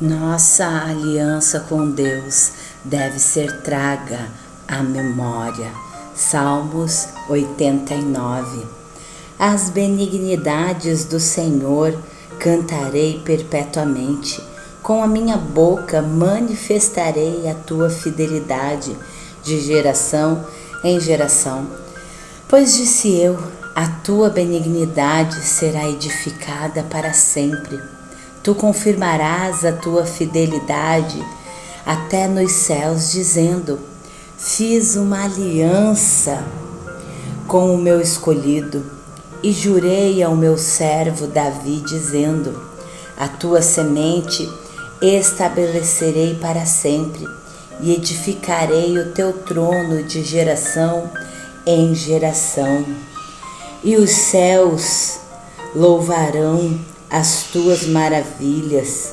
Nossa aliança com Deus deve ser traga à memória. Salmos 89. As benignidades do Senhor cantarei perpetuamente. Com a minha boca manifestarei a tua fidelidade de geração em geração. Pois disse eu, a tua benignidade será edificada para sempre. Tu confirmarás a tua fidelidade até nos céus, dizendo: fiz uma aliança com o meu escolhido e jurei ao meu servo Davi, dizendo: a tua semente estabelecerei para sempre e edificarei o teu trono de geração em geração. E os céus louvarão as tuas maravilhas,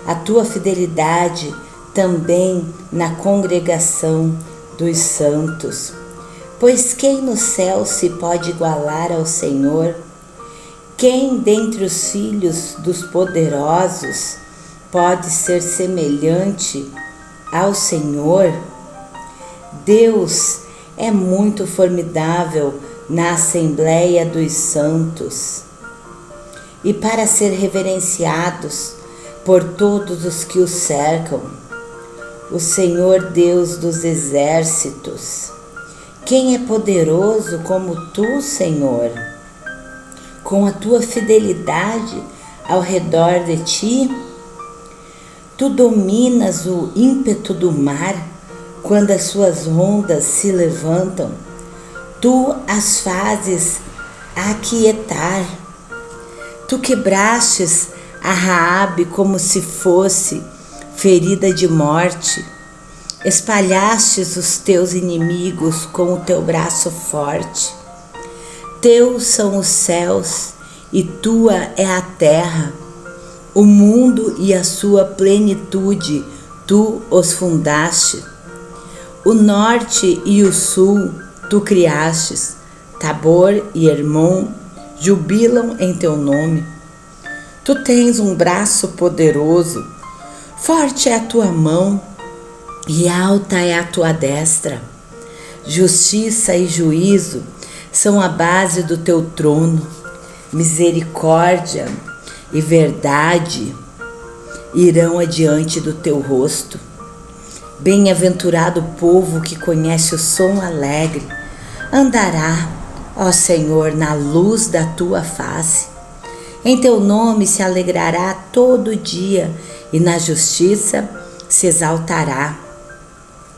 a tua fidelidade também na congregação dos santos. Pois quem no céu se pode igualar ao Senhor? Quem dentre os filhos dos poderosos pode ser semelhante ao Senhor? Deus é muito formidável na assembleia dos santos e para ser reverenciados por todos os que o cercam. O Senhor Deus dos exércitos, quem é poderoso como tu, Senhor? Com a tua fidelidade ao redor de ti, tu dominas o ímpeto do mar quando as suas ondas se levantam. Tu as fazes aquietar. Tu quebrastes a Raabe como se fosse ferida de morte. Espalhastes os teus inimigos com o teu braço forte. Teus são os céus e tua é a terra. O mundo e a sua plenitude, tu os fundaste. O norte e o sul, tu criastes. Tabor e Hermon jubilam em teu nome. Tu tens um braço poderoso, forte é a tua mão e alta é a tua destra. Justiça e juízo são a base do teu trono. Misericórdia e verdade irão adiante do teu rosto. Bem-aventurado o povo que conhece o som alegre, andará, ó Senhor, na luz da tua face. Em teu nome se alegrará todo dia e na justiça se exaltará.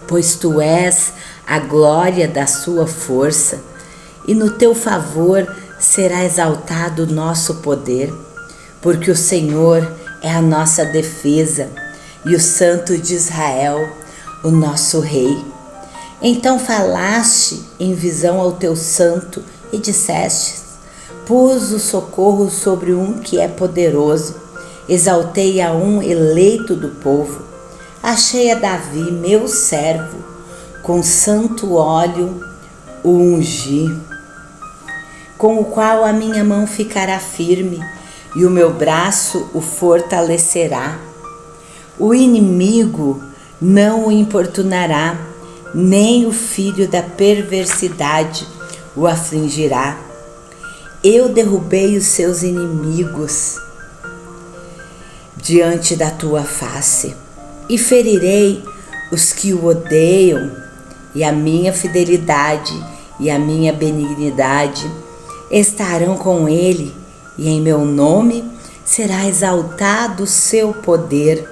Pois tu és a glória da sua força e no teu favor será exaltado o nosso poder. Porque o Senhor é a nossa defesa e o Santo de Israel, o nosso Rei. Então falaste em visão ao teu santo e disseste: pus o socorro sobre um que é poderoso, exaltei a um eleito do povo. Achei a Davi, meu servo, com santo óleo o ungi, com o qual a minha mão ficará firme e o meu braço o fortalecerá. O inimigo não o importunará, nem o filho da perversidade o afligirá. Eu derrubei os seus inimigos diante da tua face e ferirei os que o odeiam, e a minha fidelidade e a minha benignidade estarão com ele, e em meu nome será exaltado o seu poder.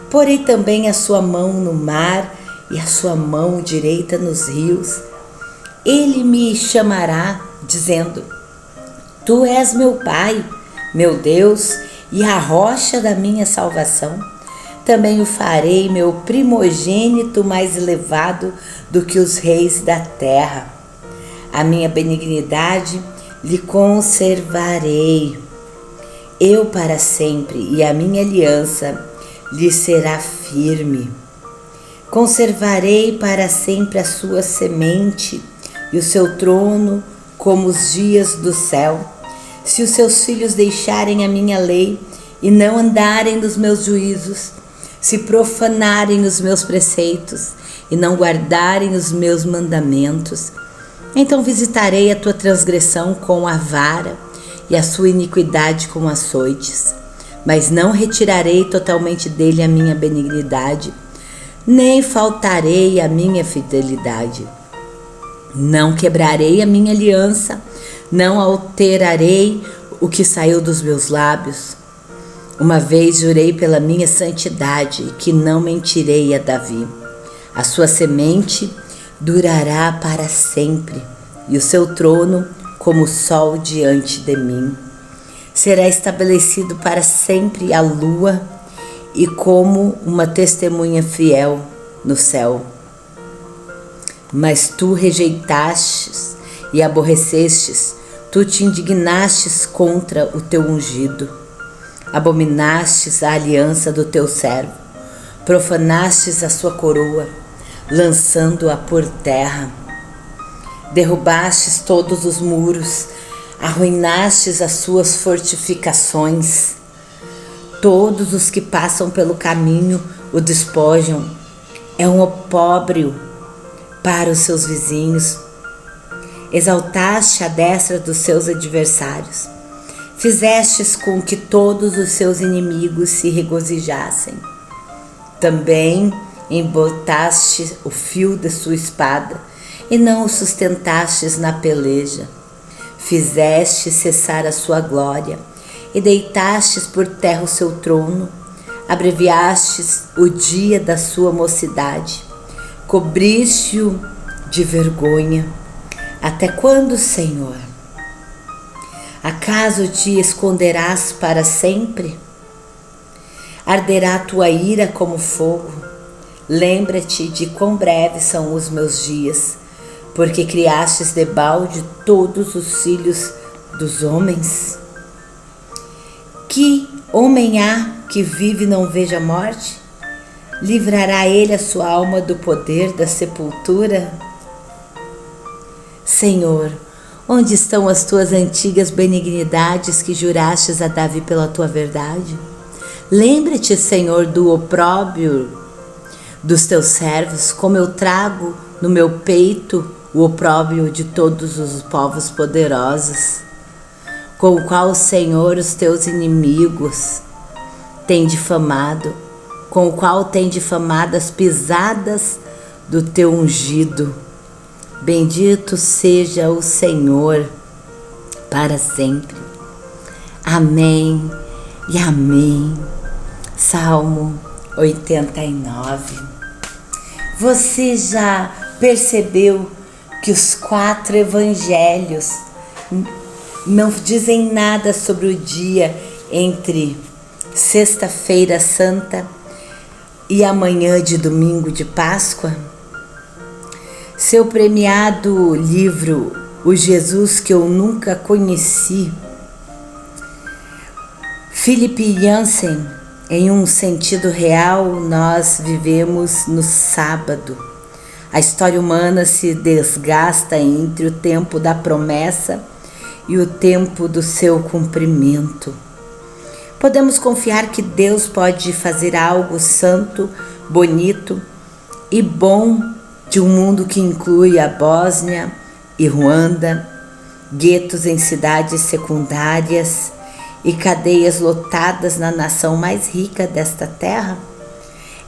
Porei também a sua mão no mar e a sua mão direita nos rios. Ele me chamará, dizendo: tu és meu Pai, meu Deus e a rocha da minha salvação. Também o farei meu primogênito mais elevado do que os reis da terra. A minha benignidade lhe conservarei, eu para sempre, e a minha aliança lhe será firme. Conservarei para sempre a sua semente e o seu trono como os dias do céu. Se os seus filhos deixarem a minha lei e não andarem nos meus juízos, se profanarem os meus preceitos e não guardarem os meus mandamentos, então visitarei a tua transgressão com a vara e a sua iniquidade com açoites, mas não retirarei totalmente dele a minha benignidade, nem faltarei a minha fidelidade. Não quebrarei a minha aliança, não alterarei o que saiu dos meus lábios. Uma vez jurei pela minha santidade que não mentirei a Davi. A sua semente durará para sempre, e o seu trono como o sol diante de mim. Será estabelecido para sempre a lua e como uma testemunha fiel no céu. Mas tu rejeitastes e aborrecestes, tu te indignastes contra o teu ungido. Abominastes a aliança do teu servo, profanastes a sua coroa, lançando-a por terra. Derrubastes todos os muros, arruinastes as suas fortificações. Todos os que passam pelo caminho o despojam. É um opróbrio para os seus vizinhos. Exaltaste a destra dos seus adversários. Fizestes com que todos os seus inimigos se regozijassem. Também embotaste o fio de sua espada e não o sustentastes na peleja. Fizeste cessar a sua glória e deitastes por terra o seu trono. Abreviastes o dia da sua mocidade. Cobriste-o de vergonha. Até quando, Senhor? Acaso te esconderás para sempre? Arderá tua ira como fogo. Lembra-te de quão breves são os meus dias, porque criastes debalde todos os filhos dos homens. Que homem há que vive e não veja a morte? Livrará ele a sua alma do poder da sepultura? Senhor, onde estão as tuas antigas benignidades que jurastes a Davi pela tua verdade? Lembra-te, Senhor, do opróbrio dos teus servos, como eu trago no meu peito o opróbrio de todos os povos poderosos, com o qual, Senhor, os teus inimigos têm difamado, com o qual tem difamado as pisadas do teu ungido. Bendito seja o Senhor para sempre. Amém e amém. Salmo 89. Você já percebeu que os 4 evangelhos não dizem nada sobre o dia entre Sexta-feira Santa e amanhã de domingo de Páscoa? Seu premiado livro O Jesus que eu nunca conheci, Philip Yancey, em um sentido real, nós vivemos no sábado. A história humana se desgasta entre o tempo da promessa e o tempo do seu cumprimento. Podemos confiar que Deus pode fazer algo santo, bonito e bom de um mundo que inclui a Bósnia e Ruanda, guetos em cidades secundárias e cadeias lotadas na nação mais rica desta terra?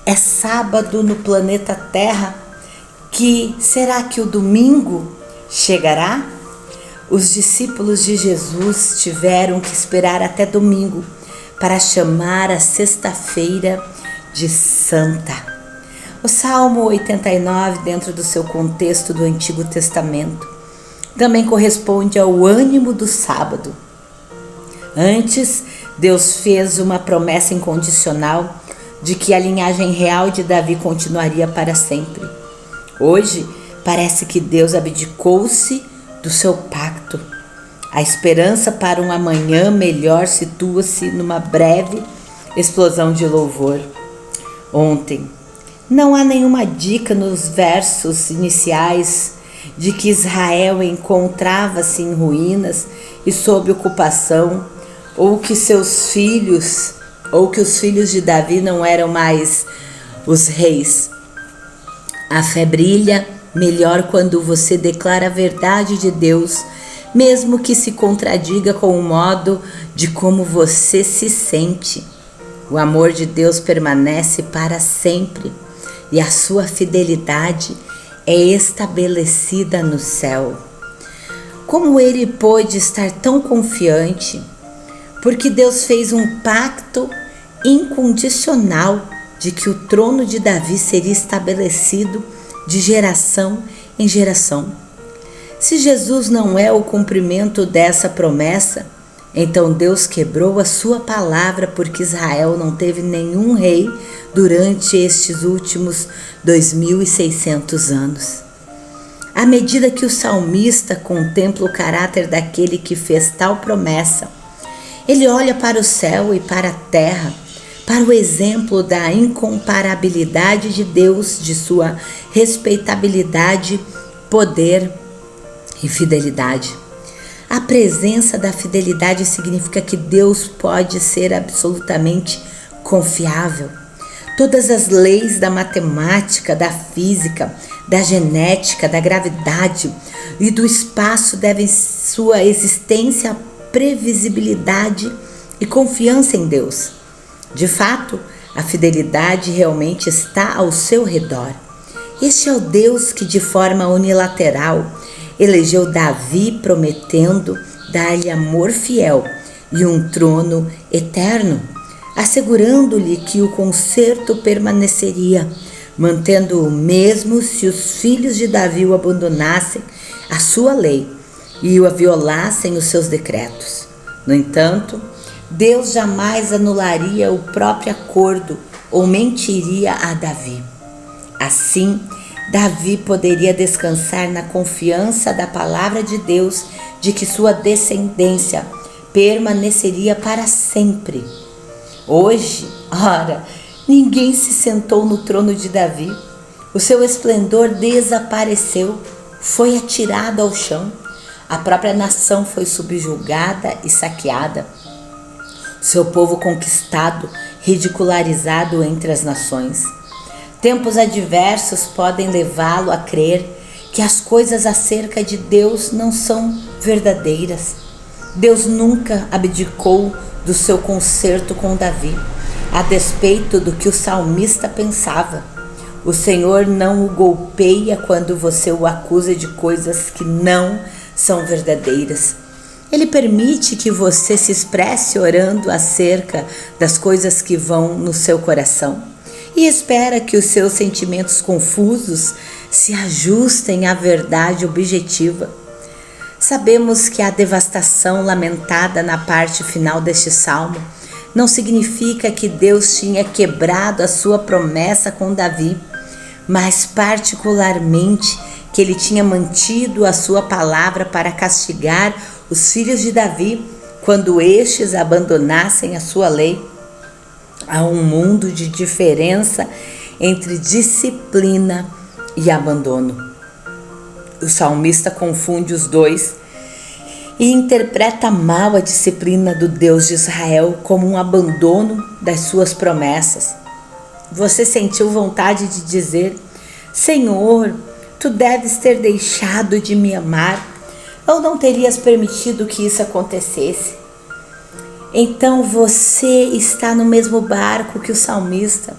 É sábado no planeta Terra. Será que o domingo chegará? Os discípulos de Jesus tiveram que esperar até domingo para chamar a sexta-feira de santa. O Salmo 89, dentro do seu contexto do Antigo Testamento, também corresponde ao ânimo do sábado. Antes, Deus fez uma promessa incondicional de que a linhagem real de Davi continuaria para sempre. Hoje, parece que Deus abdicou-se do seu pacto. A esperança para um amanhã melhor situa-se numa breve explosão de louvor. Ontem, não há nenhuma dica nos versos iniciais de que Israel encontrava-se em ruínas e sob ocupação, ou que seus filhos ou que os filhos de Davi não eram mais os reis. A fé brilha melhor quando você declara a verdade de Deus, mesmo que se contradiga com o modo de como você se sente. O amor de Deus permanece para sempre e a sua fidelidade é estabelecida no céu. Como ele pôde estar tão confiante? Porque Deus fez um pacto incondicional de que o trono de Davi seria estabelecido de geração em geração. Se Jesus não é o cumprimento dessa promessa, então Deus quebrou a sua palavra, porque Israel não teve nenhum rei durante estes últimos 2600 anos. À medida que o salmista contempla o caráter daquele que fez tal promessa, ele olha para o céu e para a terra, para o exemplo da incomparabilidade de Deus, de sua respeitabilidade, poder e fidelidade. A presença da fidelidade significa que Deus pode ser absolutamente confiável. Todas as leis da matemática, da física, da genética, da gravidade e do espaço devem sua existência à previsibilidade e confiança em Deus. De fato, a fidelidade realmente está ao seu redor. Este é o Deus que, de forma unilateral, elegeu Davi, prometendo dar-lhe amor fiel e um trono eterno, assegurando-lhe que o concerto permaneceria, mantendo-o mesmo se os filhos de Davi o abandonassem a sua lei e o violassem os seus decretos. No entanto, Deus jamais anularia o próprio acordo ou mentiria a Davi. Assim, Davi poderia descansar na confiança da palavra de Deus de que sua descendência permaneceria para sempre. Hoje, ora, ninguém se sentou no trono de Davi. O seu esplendor desapareceu, foi atirado ao chão. A própria nação foi subjugada e saqueada. Seu povo conquistado, ridicularizado entre as nações. Tempos adversos podem levá-lo a crer que as coisas acerca de Deus não são verdadeiras. Deus nunca abdicou do seu concerto com Davi, a despeito do que o salmista pensava. O Senhor não o golpeia quando você o acusa de coisas que não são verdadeiras. Ele permite que você se expresse orando acerca das coisas que vão no seu coração e espera que os seus sentimentos confusos se ajustem à verdade objetiva. Sabemos que a devastação lamentada na parte final deste salmo não significa que Deus tinha quebrado a sua promessa com Davi, mas particularmente que ele tinha mantido a sua palavra para castigar os filhos de Davi quando estes abandonassem a sua lei. Há um mundo de diferença entre disciplina e abandono. O salmista confunde os dois e interpreta mal a disciplina do Deus de Israel como um abandono das suas promessas. Você sentiu vontade de dizer: Senhor, tu deves ter deixado de me amar, ou não terias permitido que isso acontecesse? Então você está no mesmo barco que o salmista.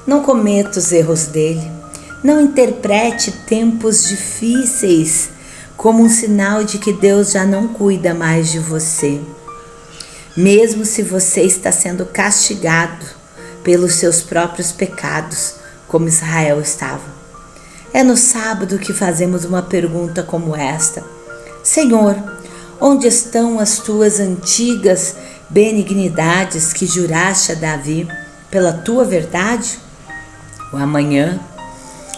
Não cometa os erros dele. Não interprete tempos difíceis como um sinal de que Deus já não cuida mais de você. Mesmo se você está sendo castigado pelos seus próprios pecados, como Israel estava. É no sábado que fazemos uma pergunta como esta: Senhor, onde estão as tuas antigas benignidades que juraste a Davi pela tua verdade? O amanhã,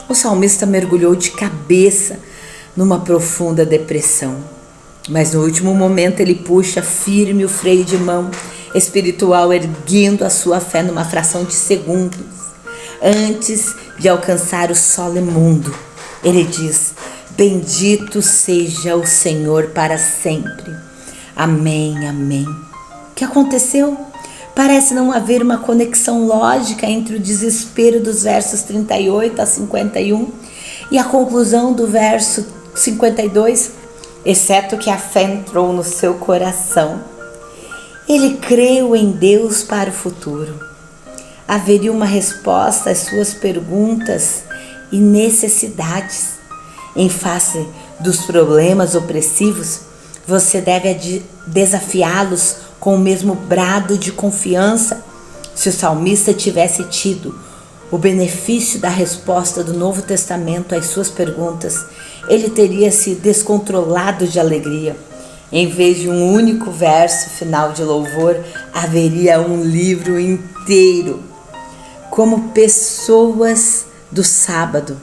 o salmista mergulhou de cabeça numa profunda depressão. Mas no último momento ele puxa firme o freio de mão espiritual, erguendo a sua fé numa fração de segundos. Antes de alcançar o solo imundo, ele diz: bendito seja o Senhor para sempre. Amém, amém. O que aconteceu? Parece não haver uma conexão lógica entre o desespero dos versos 38 a 51 e a conclusão do verso 52, exceto que a fé entrou no seu coração. Ele creu em Deus para o futuro. Haveria uma resposta às suas perguntas e necessidades. Em face dos problemas opressivos, você deve desafiá-los com o mesmo brado de confiança. Se o salmista tivesse tido o benefício da resposta do Novo Testamento às suas perguntas, ele teria se descontrolado de alegria. Em vez de um único verso final de louvor, haveria um livro inteiro. Como pessoas do sábado,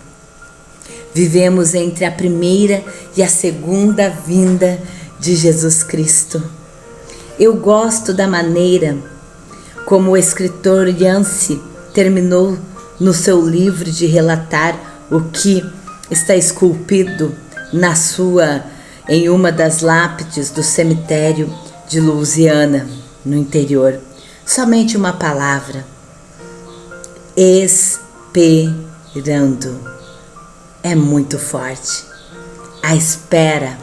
vivemos entre a primeira e a segunda vinda de Jesus Cristo. Eu gosto da maneira como o escritor Yancey terminou no seu livro de relatar o que está esculpido em uma das lápides do cemitério de Louisiana, no interior. Somente uma palavra: esperando. É muito forte. A espera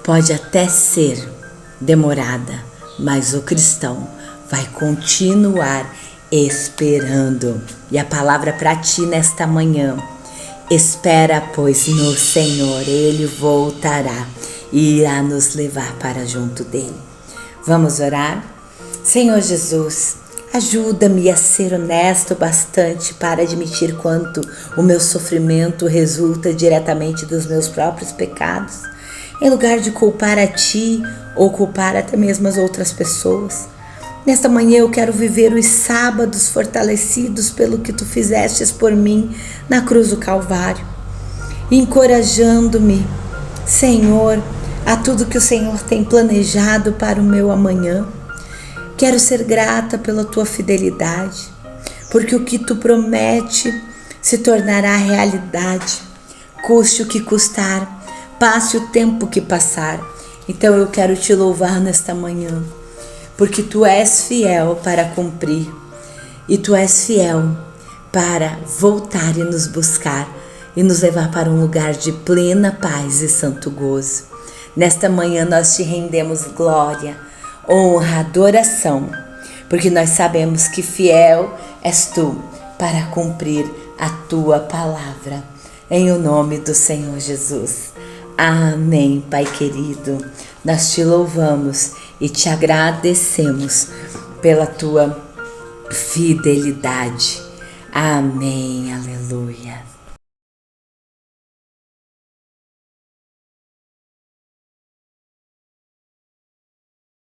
pode até ser demorada, mas o cristão vai continuar esperando. E a palavra para ti nesta manhã: espera, pois, no Senhor, Ele voltará e irá nos levar para junto dele. Vamos orar? Senhor Jesus, ajuda-me a ser honesto bastante para admitir quanto o meu sofrimento resulta diretamente dos meus próprios pecados, em lugar de culpar a Ti ou culpar até mesmo as outras pessoas. Nesta manhã eu quero viver os sábados fortalecidos pelo que Tu fizestes por mim na cruz do Calvário, encorajando-me, Senhor, a tudo que o Senhor tem planejado para o meu amanhã. Quero ser grata pela Tua fidelidade, porque o que Tu promete se tornará realidade, custe o que custar, passe o tempo que passar. Então eu quero Te louvar nesta manhã, porque Tu és fiel para cumprir, e Tu és fiel para voltar e nos buscar e nos levar para um lugar de plena paz e santo gozo. Nesta manhã nós Te rendemos glória, honra, adoração, porque nós sabemos que fiel és Tu para cumprir a Tua palavra. Em o nome do Senhor Jesus. Amém, Pai querido. Nós Te louvamos e Te agradecemos pela Tua fidelidade. Amém, aleluia.